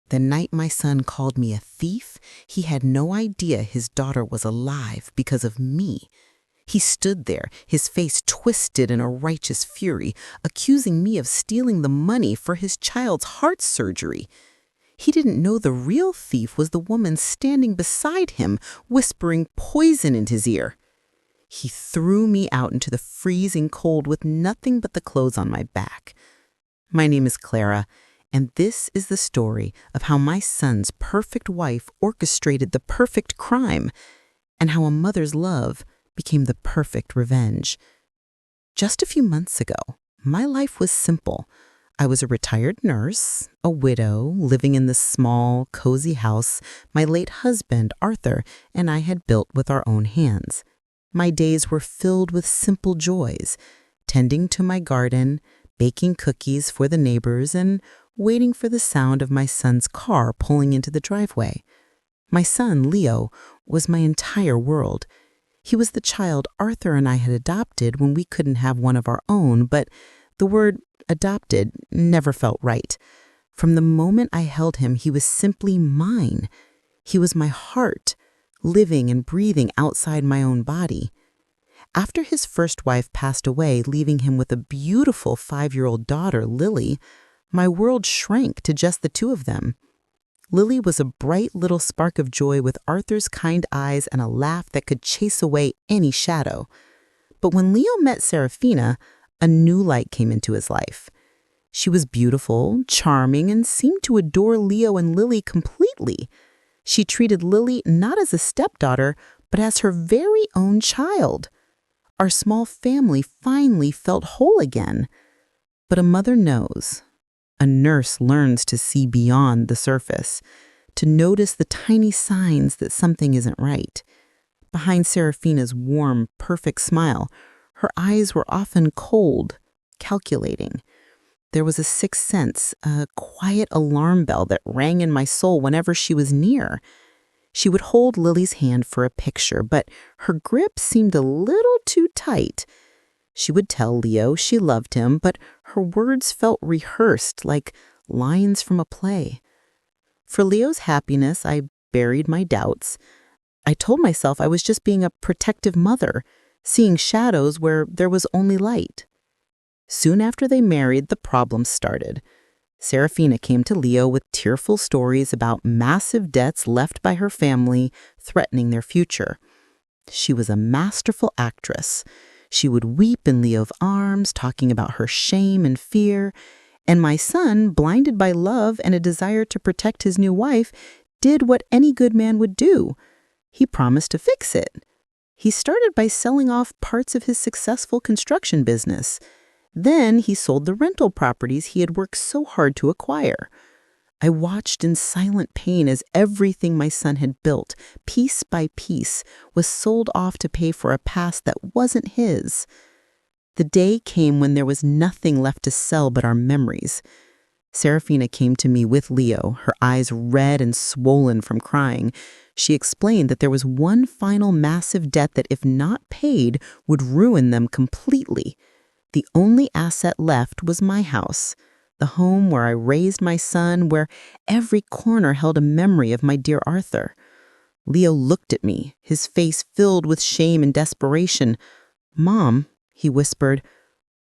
The night my son called me a thief, he had no idea his daughter was alive because of me. He stood there, his face twisted in a righteous fury, accusing me of stealing the money for his child's heart surgery. He didn't know the real thief was the woman standing beside him, whispering poison in his ear. He threw me out into the freezing cold with nothing but the clothes on my back. My name is Clara, and this is the story of how my son's perfect wife orchestrated the perfect crime, and how a mother's love became the perfect revenge. Just a few months ago, my life was simple. I was a retired nurse, a widow, living in the small, cozy house my late husband, Arthur, and I had built with our own hands. My days were filled with simple joys, tending to my garden, baking cookies for the neighbors, and waiting for the sound of my son's car pulling into the driveway. My son, Leo, was my entire world. He was the child Arthur and I had adopted when we couldn't have one of our own, but the word adopted never felt right. From the moment I held him, he was simply mine. He was my heart, living and breathing outside my own body. After his first wife passed away, leaving him with a beautiful 5-year-old daughter, Lily, my world shrank to just the two of them. Lily was a bright little spark of joy with Arthur's kind eyes and a laugh that could chase away any shadow. But when Leo met Serafina, a new light came into his life. She was beautiful, charming, and seemed to adore Leo and Lily completely. She treated Lily not as a stepdaughter, but as her very own child. Our small family finally felt whole again. But a mother knows. A nurse learns to see beyond the surface, to notice the tiny signs that something isn't right. Behind Serafina's warm, perfect smile, her eyes were often cold, calculating. There was a sixth sense, a quiet alarm bell that rang in my soul whenever she was near. She would hold Lily's hand for a picture, but her grip seemed a little too tight. She would tell Leo she loved him, but her words felt rehearsed, like lines from a play. For Leo's happiness, I buried my doubts. I told myself I was just being a protective mother, seeing shadows where there was only light. Soon after they married, the problems started. Serafina came to Leo with tearful stories about massive debts left by her family, threatening their future. She was a masterful actress. She would weep in Leo's arms, talking about her shame and fear. And my son, blinded by love and a desire to protect his new wife, did what any good man would do. He promised to fix it. He started by selling off parts of his successful construction business. Then he sold the rental properties he had worked so hard to acquire. I watched in silent pain as everything my son had built, piece by piece, was sold off to pay for a past that wasn't his. The day came when there was nothing left to sell but our memories. Serafina came to me with Leo, her eyes red and swollen from crying. She explained that there was one final massive debt that, if not paid, would ruin them completely. The only asset left was my house, the home where I raised my son, where every corner held a memory of my dear Arthur. Leo looked at me, his face filled with shame and desperation. "Mom," he whispered,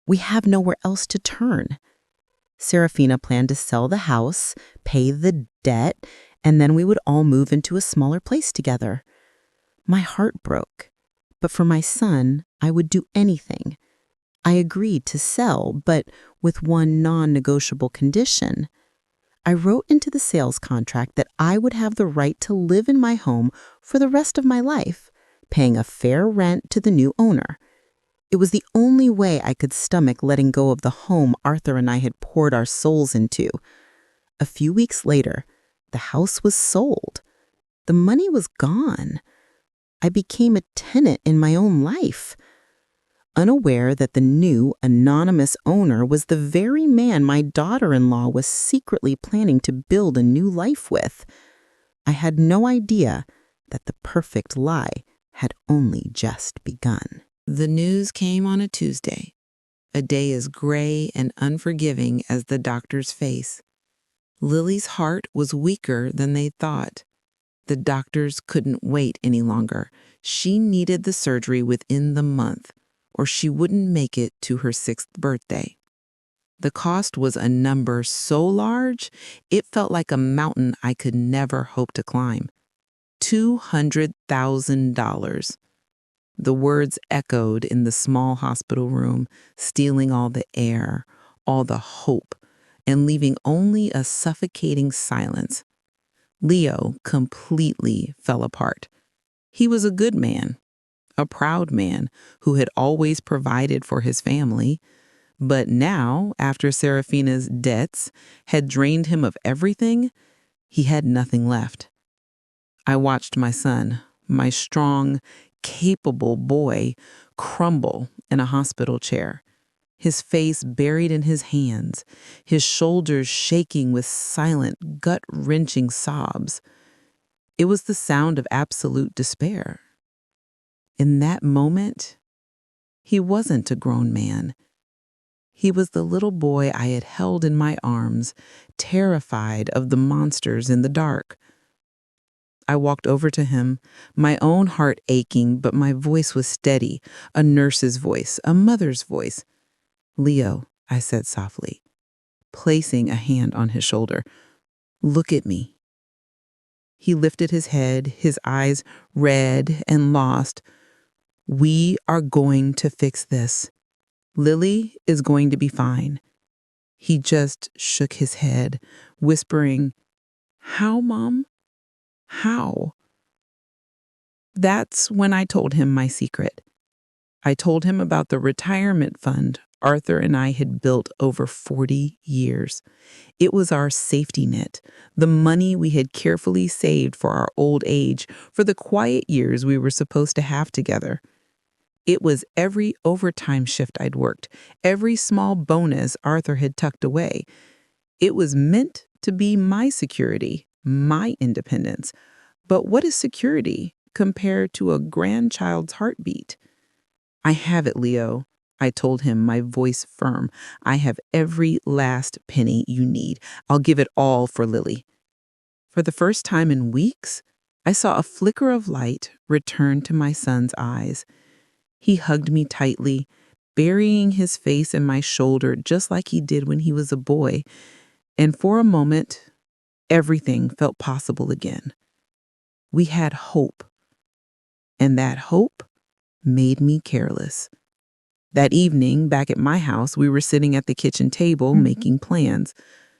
"we have nowhere else to turn." Serafina planned to sell the house, pay the debt, and then we would all move into a smaller place together. My heart broke, but for my son, I would do anything. I agreed to sell, but with one non-negotiable condition. I wrote into the sales contract that I would have the right to live in my home for the rest of my life, paying a fair rent to the new owner. It was the only way I could stomach letting go of the home Arthur and I had poured our souls into. A few weeks later, the house was sold. The money was gone. I became a tenant in my own life. Unaware that the new, anonymous owner was the very man my daughter-in-law was secretly planning to build a new life with, I had no idea that the perfect lie had only just begun. The news came on a Tuesday, a day as gray and unforgiving as the doctor's face. Lily's heart was weaker than they thought. The doctors couldn't wait any longer. She needed the surgery within the month, or she wouldn't make it to her 6th birthday. The cost was a number so large, it felt like a mountain I could never hope to climb. $200,000. The words echoed in the small hospital room, stealing all the air, all the hope, and leaving only a suffocating silence. Leo completely fell apart. He was a good man, a proud man who had always provided for his family, but now, after Serafina's debts had drained him of everything, he had nothing left. I watched my son, my strong, capable boy, crumble in a hospital chair, his face buried in his hands, his shoulders shaking with silent, gut-wrenching sobs. It was the sound of absolute despair. In that moment, he wasn't a grown man. He was the little boy I had held in my arms, terrified of the monsters in the dark. I walked over to him, my own heart aching, but my voice was steady, a nurse's voice, a mother's voice. "Leo," I said softly, placing a hand on his shoulder. "Look at me." He lifted his head, his eyes red and lost. "We are going to fix this. Lily is going to be fine." He just shook his head, whispering, "How, Mom? How?" That's when I told him my secret. I told him about the retirement fund Arthur and I had built over 40 years. It was our safety net, the money we had carefully saved for our old age, for the quiet years we were supposed to have together. It was every overtime shift I'd worked, every small bonus Arthur had tucked away. It was meant to be my security, my independence. But what is security compared to a grandchild's heartbeat? "I have it, Leo," I told him, my voice firm. "I have every last penny you need. I'll give it all for Lily." For the first time in weeks, I saw a flicker of light return to my son's eyes. He hugged me tightly, burying his face in my shoulder just like he did when he was a boy. And for a moment, everything felt possible again. We had hope. And that hope made me careless. That evening, back at my house, we were sitting at the kitchen table making plans.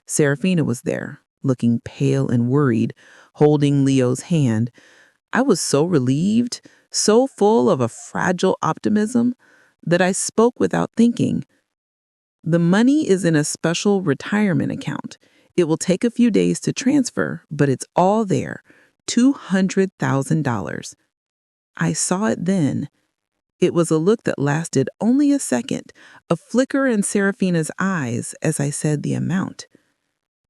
Serafina was there, looking pale and worried, holding Leo's hand. I was so relieved, so full of a fragile optimism, that I spoke without thinking. "The money is in a special retirement account. It will take a few days to transfer, but it's all there. $200,000. I saw it then. It was a look that lasted only a second, a flicker in Serafina's eyes as I said the amount.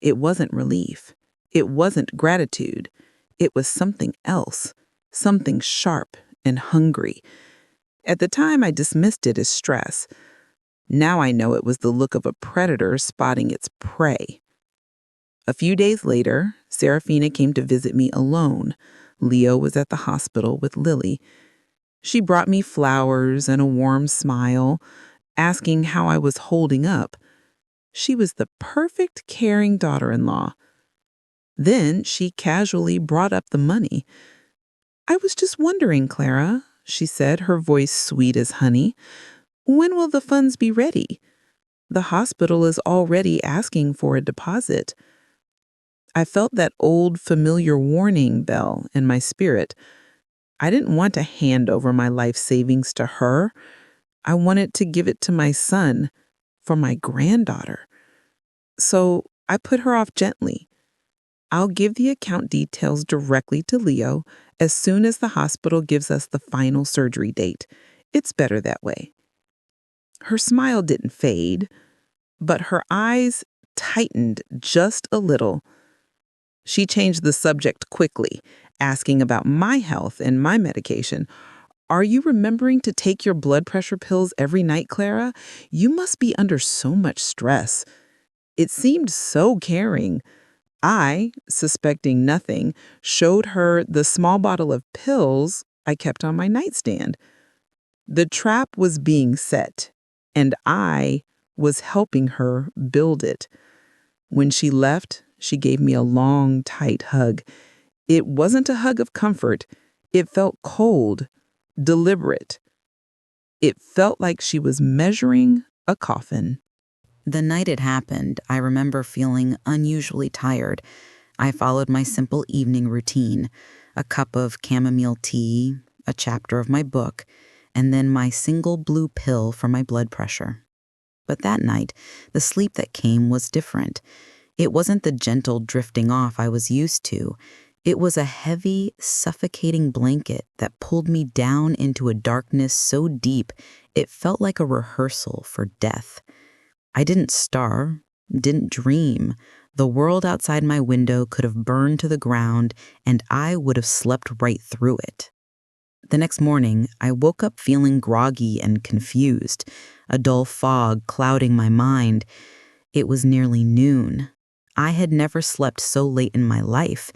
It wasn't relief. It wasn't gratitude. It was something else, something sharp and hungry. At the time, I dismissed it as stress. Now I know it was the look of a predator spotting its prey. A few days later, Serafina came to visit me alone. Leo was at the hospital with Lily. She brought me flowers and a warm smile, asking how I was holding up. She was the perfect caring daughter-in-law. Then she casually brought up the money. "I was just wondering, Clara," she said, her voice sweet as honey. "When will the funds be ready? The hospital is already asking for a deposit." I felt that old familiar warning bell in my spirit. I didn't want to hand over my life savings to her. I wanted to give it to my son, for my granddaughter. So I put her off gently. "I'll give the account details directly to Leo as soon as the hospital gives us the final surgery date. It's better that way." Her smile didn't fade, but her eyes tightened just a little. She changed the subject quickly, asking about my health and my medication. "Are you remembering to take your blood pressure pills every night, Clara? You must be under so much stress." It seemed so caring, I, suspecting nothing, showed her the small bottle of pills I kept on my nightstand. The trap was being set, and I was helping her build it. When she left, she gave me a long, tight hug. It wasn't a hug of comfort. It felt cold, deliberate. It felt like she was measuring a coffin. The night it happened, I remember feeling unusually tired. I followed my simple evening routine, a cup of chamomile tea, a chapter of my book, and then my single blue pill for my blood pressure. But that night, the sleep that came was different. It wasn't the gentle drifting off I was used to. It was a heavy, suffocating blanket that pulled me down into a darkness so deep it felt like a rehearsal for death. I didn't starve, didn't dream. The world outside my window could have burned to the ground, and I would have slept right through it. The next morning, I woke up feeling groggy and confused, a dull fog clouding my mind. It was nearly noon. I had never slept so late in my life.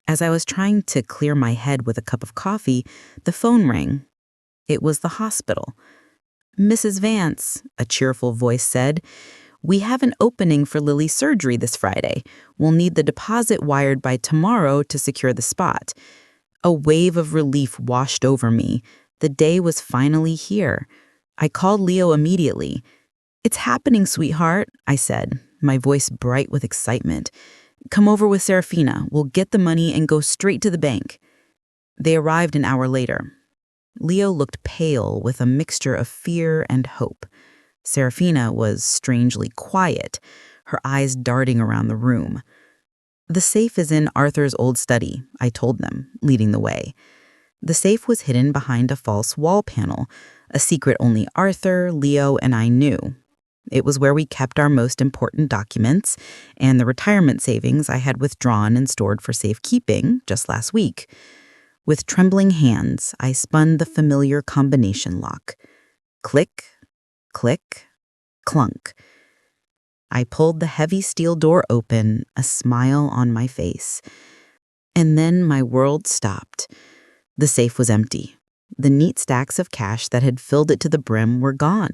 As I was trying to clear my head with a cup of coffee, the phone rang. It was the hospital. "Mrs. Vance," a cheerful voice said, "we have an opening for Lily's surgery this Friday. We'll need the deposit wired by tomorrow to secure the spot." A wave of relief washed over me. The day was finally here. I called Leo immediately. "It's happening, sweetheart," I said, my voice bright with excitement. "Come over with Serafina. We'll get the money and go straight to the bank." They arrived an hour later. Leo looked pale with a mixture of fear and hope. Serafina was strangely quiet, her eyes darting around the room. "The safe is in Arthur's old study," I told them, leading the way. The safe was hidden behind a false wall panel, a secret only Arthur, Leo, and I knew. It was where we kept our most important documents and the retirement savings I had withdrawn and stored for safekeeping just last week. With trembling hands, I spun the familiar combination lock. Click, click, clunk. I pulled the heavy steel door open, a smile on my face. And then my world stopped. The safe was empty. The neat stacks of cash that had filled it to the brim were gone.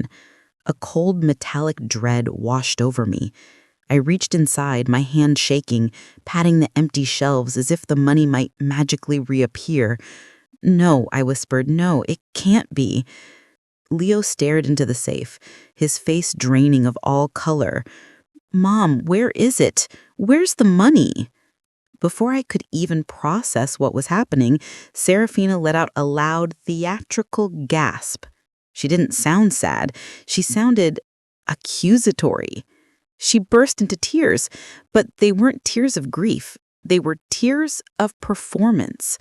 A cold metallic dread washed over me. I reached inside, my hand shaking, patting the empty shelves as if the money might magically reappear. "No," I whispered, "no, it can't be." Leo stared into the safe, his face draining of all color. "Mom, where is it? Where's the money?" Before I could even process what was happening, Serafina let out a loud, theatrical gasp. She didn't sound sad. She sounded accusatory. She burst into tears, but they weren't tears of grief. They were tears of performance.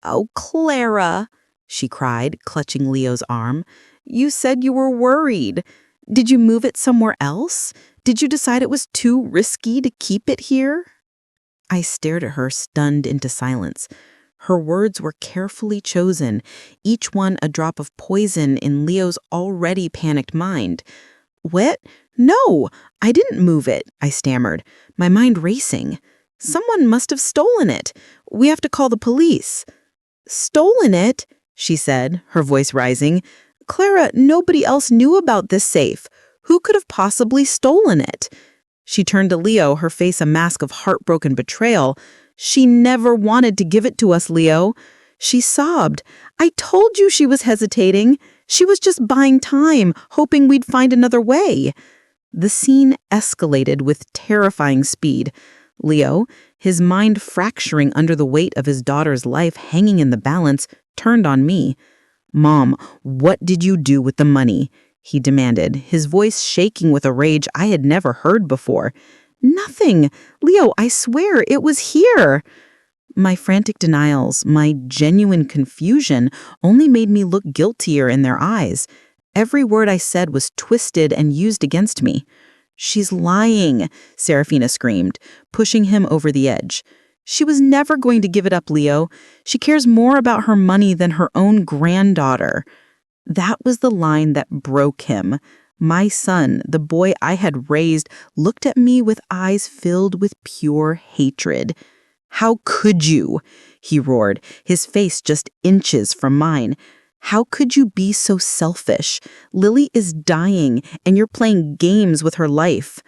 "Oh, Clara," she cried, clutching Leo's arm. "You said you were worried. Did you move it somewhere else? Did you decide it was too risky to keep it here?" I stared at her, stunned into silence. Her words were carefully chosen, each one a drop of poison in Leo's already panicked mind. "What? No, I didn't move it," I stammered, my mind racing. "Someone must have stolen it. We have to call the police." "Stolen it?" she said, her voice rising. "Clara, nobody else knew about this safe. Who could have possibly stolen it?" She turned to Leo, her face a mask of heartbroken betrayal. "She never wanted to give it to us, Leo." She sobbed. "I told you she was hesitating. She was just buying time, hoping we'd find another way." The scene escalated with terrifying speed. Leo, his mind fracturing under the weight of his daughter's life hanging in the balance, turned on me. "Mom, what did you do with the money?" he demanded, his voice shaking with a rage I had never heard before. "Nothing. Leo, I swear, it was here." My frantic denials, my genuine confusion, only made me look guiltier in their eyes. Every word I said was twisted and used against me. "She's lying," Serafina screamed, pushing him over the edge. "She was never going to give it up, Leo. She cares more about her money than her own granddaughter." That was the line that broke him. My son, the boy I had raised, looked at me with eyes filled with pure hatred. "How could you?" he roared, his face just inches from mine. "How could you be so selfish? Lily is dying, and you're playing games with her life."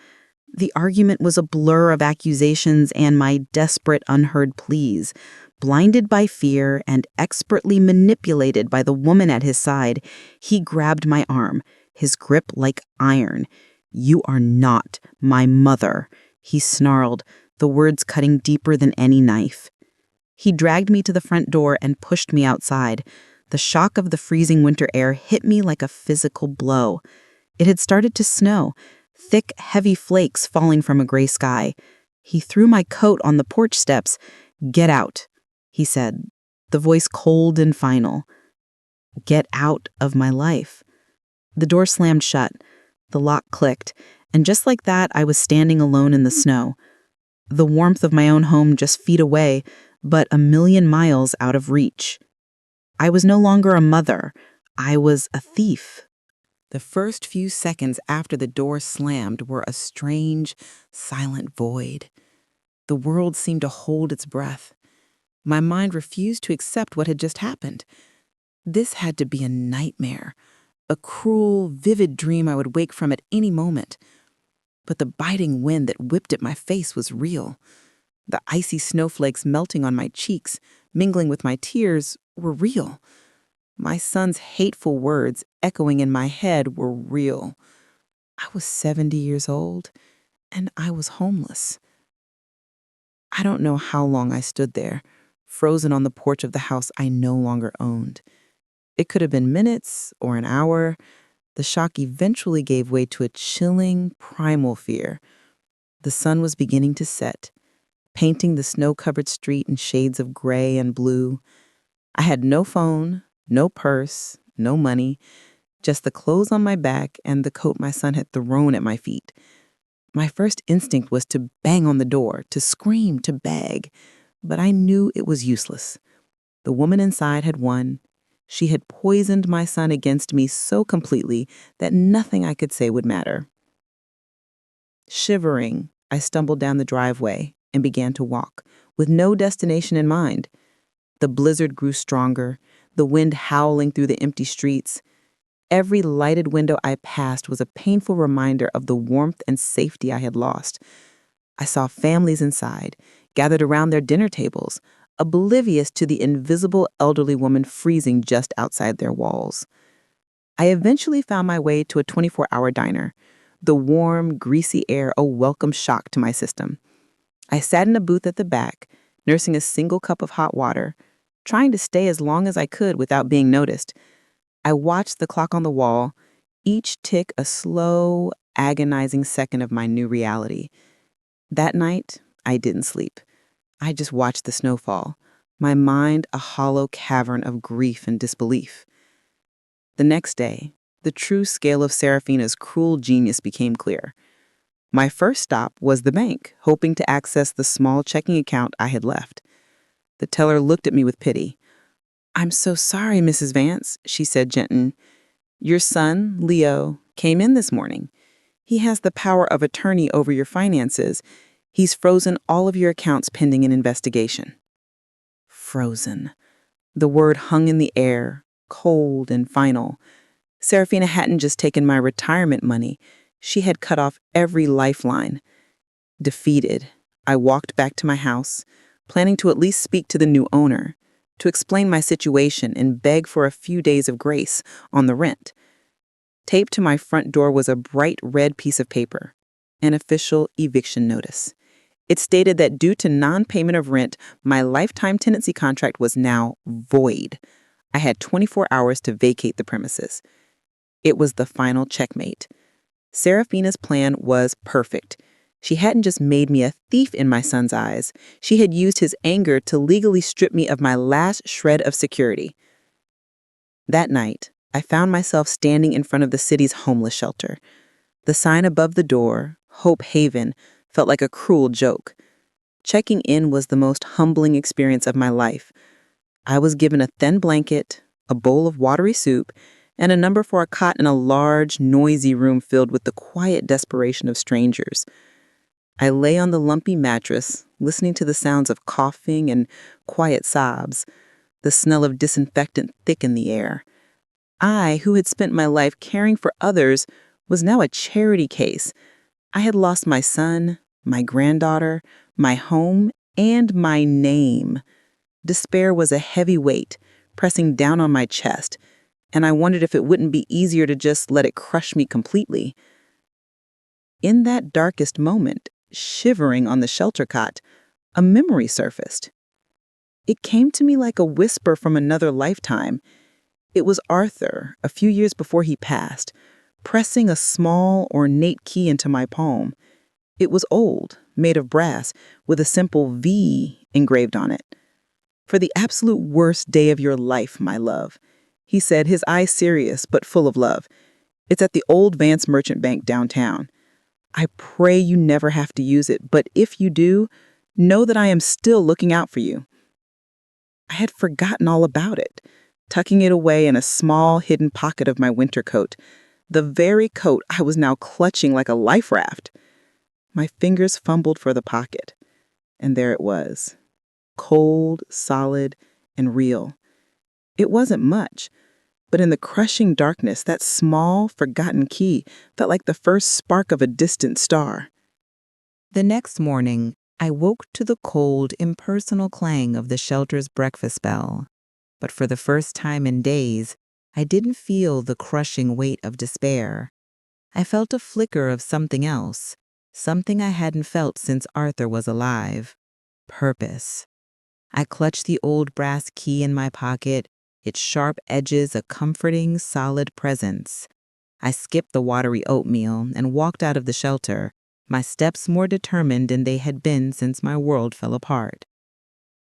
The argument was a blur of accusations and my desperate, unheard pleas. Blinded by fear and expertly manipulated by the woman at his side, he grabbed my arm, his grip like iron. "You are not my mother," he snarled, the words cutting deeper than any knife. He dragged me to the front door and pushed me outside. The shock of the freezing winter air hit me like a physical blow. It had started to snow, thick, heavy flakes falling from a gray sky. He threw my coat on the porch steps. "Get out," he said, the voice cold and final. Get out of my life. The door slammed shut. The lock clicked. And just like that, I was standing alone in the snow. The warmth of my own home just feet away, but a million miles out of reach. I was no longer a mother. I was a thief. The first few seconds after the door slammed were a strange, silent void. The world seemed to hold its breath. My mind refused to accept what had just happened. This had to be a nightmare, a cruel, vivid dream I would wake from at any moment. But the biting wind that whipped at my face was real. The icy snowflakes melting on my cheeks, mingling with my tears, were real. My son's hateful words echoing in my head were real. I was 70 years old, and I was homeless. I don't know how long I stood there, frozen on the porch of the house I no longer owned. It could have been minutes or an hour. The shock eventually gave way to a chilling, primal fear. The sun was beginning to set, painting the snow-covered street in shades of gray and blue. I had no phone, no purse, no money, just the clothes on my back and the coat my son had thrown at my feet. My first instinct was to bang on the door, to scream, to beg, but I knew it was useless. The woman inside had won. She had poisoned my son against me so completely that nothing I could say would matter. Shivering, I stumbled down the driveway and began to walk, with no destination in mind. The blizzard grew stronger, the wind howling through the empty streets. Every lighted window I passed was a painful reminder of the warmth and safety I had lost. I saw families inside, gathered around their dinner tables, oblivious to the invisible elderly woman freezing just outside their walls. I eventually found my way to a 24-hour diner, the warm, greasy air a welcome shock to my system. I sat in a booth at the back, nursing a single cup of hot water, trying to stay as long as I could without being noticed. I watched the clock on the wall, each tick a slow, agonizing second of my new reality. That night, I didn't sleep. I just watched the snowfall, my mind a hollow cavern of grief and disbelief. The next day, the true scale of Serafina's cruel genius became clear. My first stop was the bank, hoping to access the small checking account I had left. The teller looked at me with pity. "I'm so sorry, Mrs. Vance," she said gently. "Your son, Leo, came in this morning. He has the power of attorney over your finances. He's frozen all of your accounts pending an investigation." Frozen. The word hung in the air, cold and final. Serafina hadn't just taken my retirement money. She had cut off every lifeline. Defeated, I walked back to my house, planning to at least speak to the new owner, to explain my situation and beg for a few days of grace on the rent. Taped to my front door was a bright red piece of paper, an official eviction notice. It stated that due to non-payment of rent, my lifetime tenancy contract was now void. I had 24 hours to vacate the premises. It was the final checkmate. Serafina's plan was perfect. She hadn't just made me a thief in my son's eyes. She had used his anger to legally strip me of my last shred of security. That night, I found myself standing in front of the city's homeless shelter. The sign above the door, Hope Haven, felt like a cruel joke. Checking in was the most humbling experience of my life. I was given a thin blanket, a bowl of watery soup, and a number for a cot in a large, noisy room filled with the quiet desperation of strangers. I lay on the lumpy mattress, listening to the sounds of coughing and quiet sobs. The smell of disinfectant thick in the air. I, who had spent my life caring for others, was now a charity case. I had lost my son, my granddaughter, my home, and my name. Despair was a heavy weight, pressing down on my chest, and I wondered if it wouldn't be easier to just let it crush me completely. In that darkest moment, shivering on the shelter cot, a memory surfaced. It came to me like a whisper from another lifetime. It was Arthur, a few years before he passed, pressing a small, ornate key into my palm. It was old, made of brass, with a simple V engraved on it. "For the absolute worst day of your life, my love," he said, his eyes serious but full of love. "It's at the old Vance Merchant Bank downtown. I pray you never have to use it, but if you do, know that I am still looking out for you." I had forgotten all about it, tucking it away in a small hidden pocket of my winter coat, the very coat I was now clutching like a life raft. My fingers fumbled for the pocket, and there it was, cold, solid, and real. It wasn't much, but in the crushing darkness, that small, forgotten key felt like the first spark of a distant star. The next morning, I woke to the cold, impersonal clang of the shelter's breakfast bell. But for the first time in days, I didn't feel the crushing weight of despair. I felt a flicker of something else, something I hadn't felt since Arthur was alive. Purpose. I clutched the old brass key in my pocket, its sharp edges a comforting, solid presence. I skipped the watery oatmeal and walked out of the shelter, my steps more determined than they had been since my world fell apart.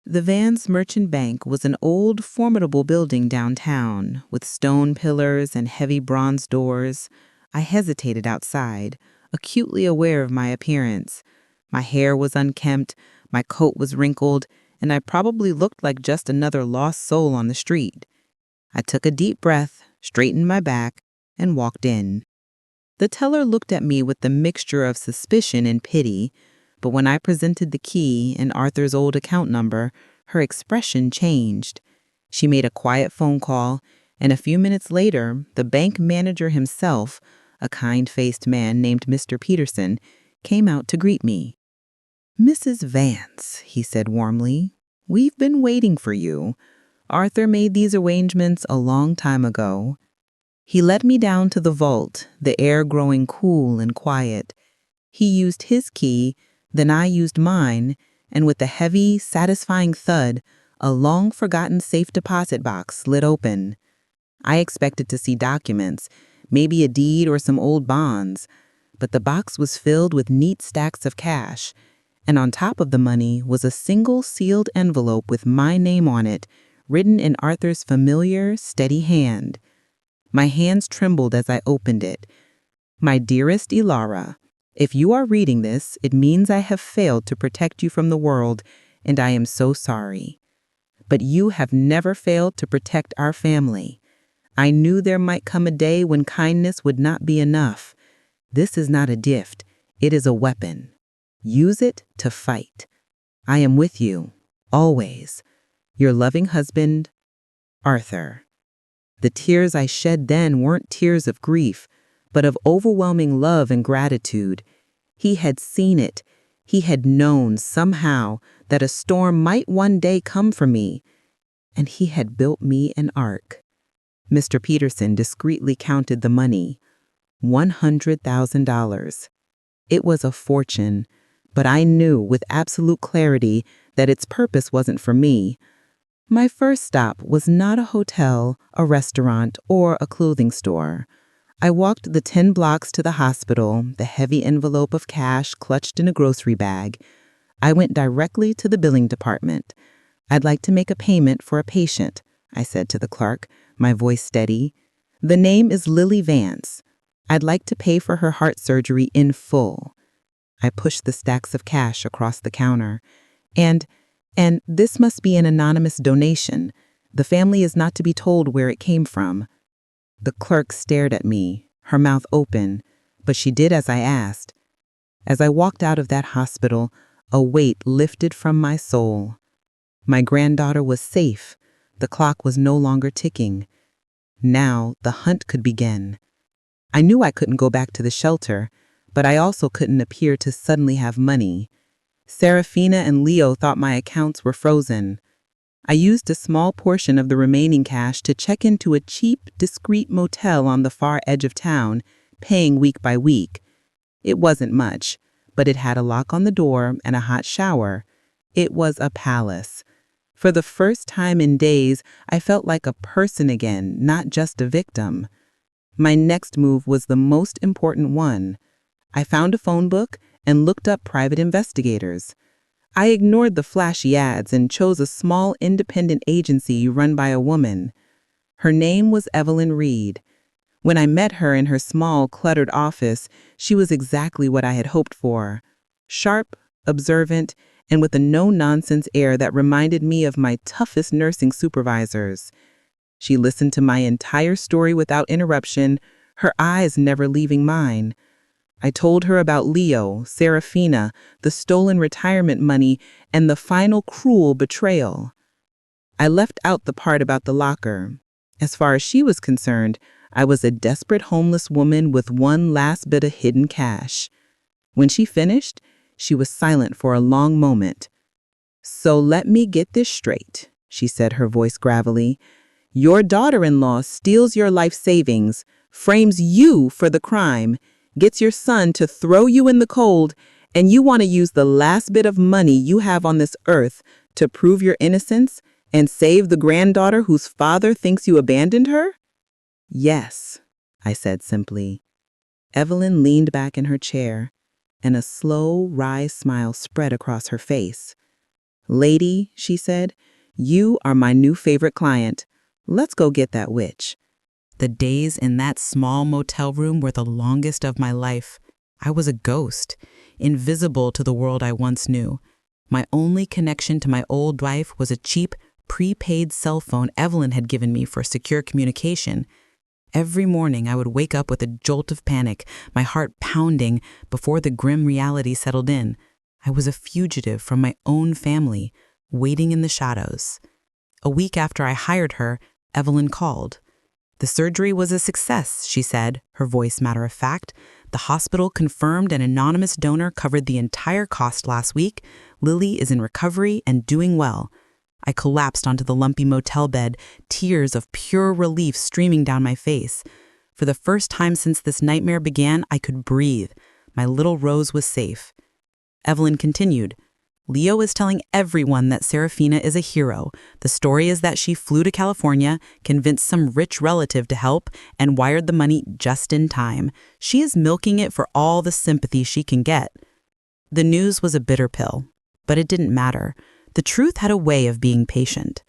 The Vance Merchant Bank was an old, formidable building downtown, with stone pillars and heavy bronze doors. I hesitated outside, acutely aware of my appearance. My hair was unkempt, my coat was wrinkled, and I probably looked like just another lost soul on the street. I took a deep breath, straightened my back, and walked in. The teller looked at me with the mixture of suspicion and pity, but when I presented the key and Arthur's old account number, her expression changed. She made a quiet phone call, and a few minutes later, the bank manager himself, a kind-faced man named Mr. Peterson, came out to greet me. "Mrs. Vance," he said warmly, "we've been waiting for you. Arthur made these arrangements a long time ago." He led me down to the vault, the air growing cool and quiet. He used his key, then I used mine, and with a heavy, satisfying thud, a long-forgotten safe deposit box slid open. I expected to see documents, maybe a deed or some old bonds, but the box was filled with neat stacks of cash, and on top of the money was a single sealed envelope with my name on it, written in Arthur's familiar, steady hand. My hands trembled as I opened it. "My dearest Elara, if you are reading this, it means I have failed to protect you from the world, and I am so sorry. But you have never failed to protect our family. I knew there might come a day when kindness would not be enough. This is not a gift, it is a weapon. Use it to fight. I am with you, always. Your loving husband, Arthur." The tears I shed then weren't tears of grief, but of overwhelming love and gratitude. He had seen it. He had known somehow that a storm might one day come for me, and he had built me an ark. Mr. Peterson discreetly counted the money. $100,000. It was a fortune, but I knew with absolute clarity that its purpose wasn't for me. My first stop was not a hotel, a restaurant, or a clothing store. I walked the 10 blocks to the hospital, the heavy envelope of cash clutched in a grocery bag. I went directly to the billing department. "I'd like to make a payment for a patient," I said to the clerk, my voice steady. "The name is Lily Vance. I'd like to pay for her heart surgery in full." I pushed the stacks of cash across the counter. And this must be an anonymous donation. The family is not to be told where it came from." The clerk stared at me, her mouth open, but she did as I asked. As I walked out of that hospital, a weight lifted from my soul. My granddaughter was safe. The clock was no longer ticking. Now the hunt could begin. I knew I couldn't go back to the shelter, but I also couldn't appear to suddenly have money. Serafina and Leo thought my accounts were frozen. I used a small portion of the remaining cash to check into a cheap, discreet motel on the far edge of town, paying week by week. It wasn't much, but it had a lock on the door and a hot shower. It was a palace. For the first time in days, I felt like a person again, not just a victim. My next move was the most important one. I found a phone book and looked up private investigators. I ignored the flashy ads and chose a small independent agency run by a woman. Her name was Evelyn Reed. When I met her in her small, cluttered office, she was exactly what I had hoped for. Sharp, observant, and with a no-nonsense air that reminded me of my toughest nursing supervisors. She listened to my entire story without interruption, her eyes never leaving mine. I told her about Leo, Serafina, the stolen retirement money, and the final cruel betrayal. I left out the part about the locker. As far as she was concerned, I was a desperate homeless woman with one last bit of hidden cash. When she finished, she was silent for a long moment. "So let me get this straight," she said, her voice gravelly. "Your daughter-in-law steals your life savings, frames you for the crime, gets your son to throw you in the cold, and you want to use the last bit of money you have on this earth to prove your innocence and save the granddaughter whose father thinks you abandoned her?" "Yes," I said simply. Evelyn leaned back in her chair, and a slow, wry smile spread across her face. "Lady," she said, "you are my new favorite client. Let's go get that witch." The days in that small motel room were the longest of my life. I was a ghost, invisible to the world I once knew. My only connection to my old life was a cheap, prepaid cell phone Evelyn had given me for secure communication. Every morning I would wake up with a jolt of panic, my heart pounding before the grim reality settled in. I was a fugitive from my own family, waiting in the shadows. A week after I hired her, Evelyn called. "The surgery was a success," she said, her voice matter of fact. "The hospital confirmed an anonymous donor covered the entire cost last week. Lily is in recovery and doing well." I collapsed onto the lumpy motel bed, tears of pure relief streaming down my face. For the first time since this nightmare began, I could breathe. My little Rose was safe. Evelyn continued. "Leo is telling everyone that Serafina is a hero. The story is that she flew to California, convinced some rich relative to help, and wired the money just in time. She is milking it for all the sympathy she can get." The news was a bitter pill, but it didn't matter. The truth had a way of being patient.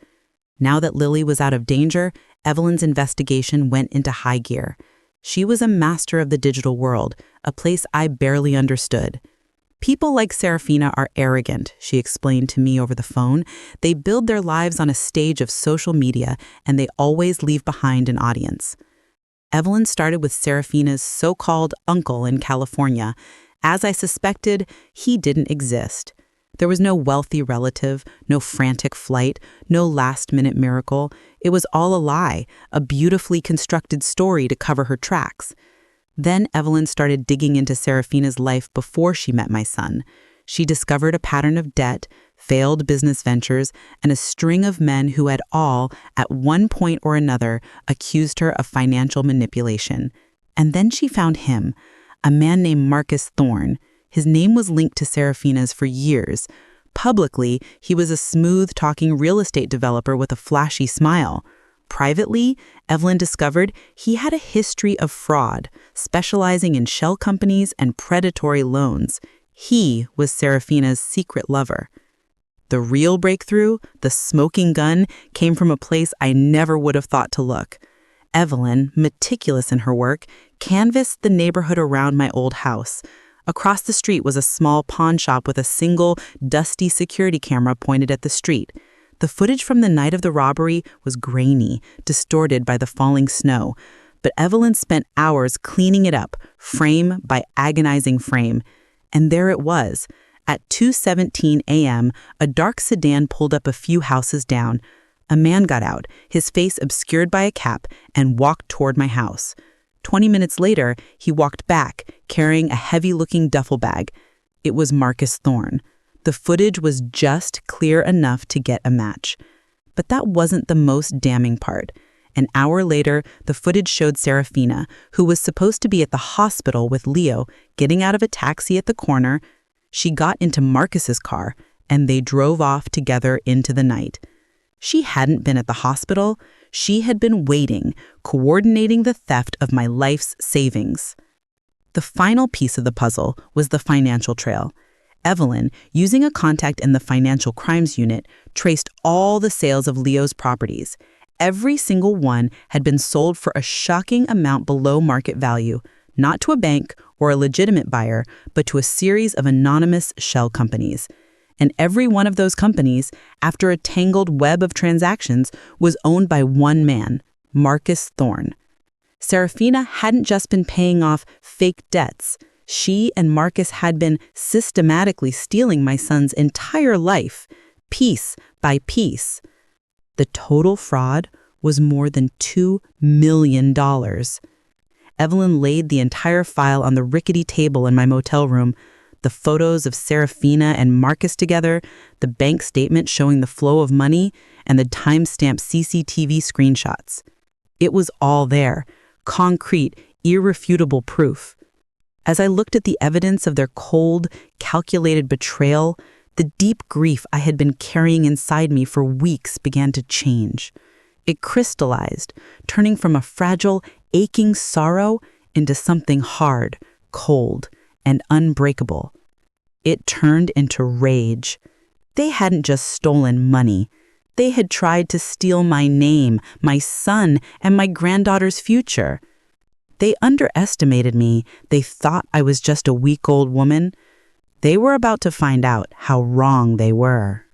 Now that Lily was out of danger, Evelyn's investigation went into high gear. She was a master of the digital world, a place I barely understood. "People like Serafina are arrogant," she explained to me over the phone. "They build their lives on a stage of social media, and they always leave behind an audience." Evelyn started with Serafina's so-called uncle in California. As I suspected, he didn't exist. There was no wealthy relative, no frantic flight, no last-minute miracle. It was all a lie, a beautifully constructed story to cover her tracks. Then Evelyn started digging into Serafina's life before she met my son. She discovered a pattern of debt, failed business ventures, and a string of men who had all, at one point or another, accused her of financial manipulation. And then she found him, a man named Marcus Thorne. His name was linked to Serafina's for years. Publicly, he was a smooth-talking real estate developer with a flashy smile. Privately, Evelyn discovered he had a history of fraud, specializing in shell companies and predatory loans. He was Serafina's secret lover. The real breakthrough, the smoking gun, came from a place I never would have thought to look. Evelyn, meticulous in her work, canvassed the neighborhood around my old house. Across the street was a small pawn shop with a single, dusty security camera pointed at the street. The footage from the night of the robbery was grainy, distorted by the falling snow. but Evelyn spent hours cleaning it up, frame by agonizing frame. And there it was. At 2:17 a.m., a dark sedan pulled up a few houses down. A man got out, his face obscured by a cap, and walked toward my house. 20 minutes later, he walked back, carrying a heavy-looking duffel bag. It was Marcus Thorne. The footage was just clear enough to get a match. But that wasn't the most damning part. An hour later, the footage showed Serafina, who was supposed to be at the hospital with Leo, getting out of a taxi at the corner. She got into Marcus's car, and they drove off together into the night. She hadn't been at the hospital. She had been waiting, coordinating the theft of my life's savings. The final piece of the puzzle was the financial trail. Evelyn, using a contact in the financial crimes unit, traced all the sales of Leo's properties. Every single one had been sold for a shocking amount below market value, not to a bank or a legitimate buyer, but to a series of anonymous shell companies. And every one of those companies, after a tangled web of transactions, was owned by one man, Marcus Thorne. Serafina hadn't just been paying off fake debts. She and Marcus had been systematically stealing my son's entire life, piece by piece. The total fraud was more than $2 million. Evelyn laid the entire file on the rickety table in my motel room. The photos of Serafina and Marcus together, the bank statement showing the flow of money, and the time-stamped CCTV screenshots. It was all there, concrete, irrefutable proof. As I looked at the evidence of their cold, calculated betrayal, the deep grief I had been carrying inside me for weeks began to change. It crystallized, turning from a fragile, aching sorrow into something hard, cold, and unbreakable. It turned into rage. They hadn't just stolen money. They had tried to steal my name, my son, and my granddaughter's future. They underestimated me. They thought I was just a weak old woman. They were about to find out how wrong they were.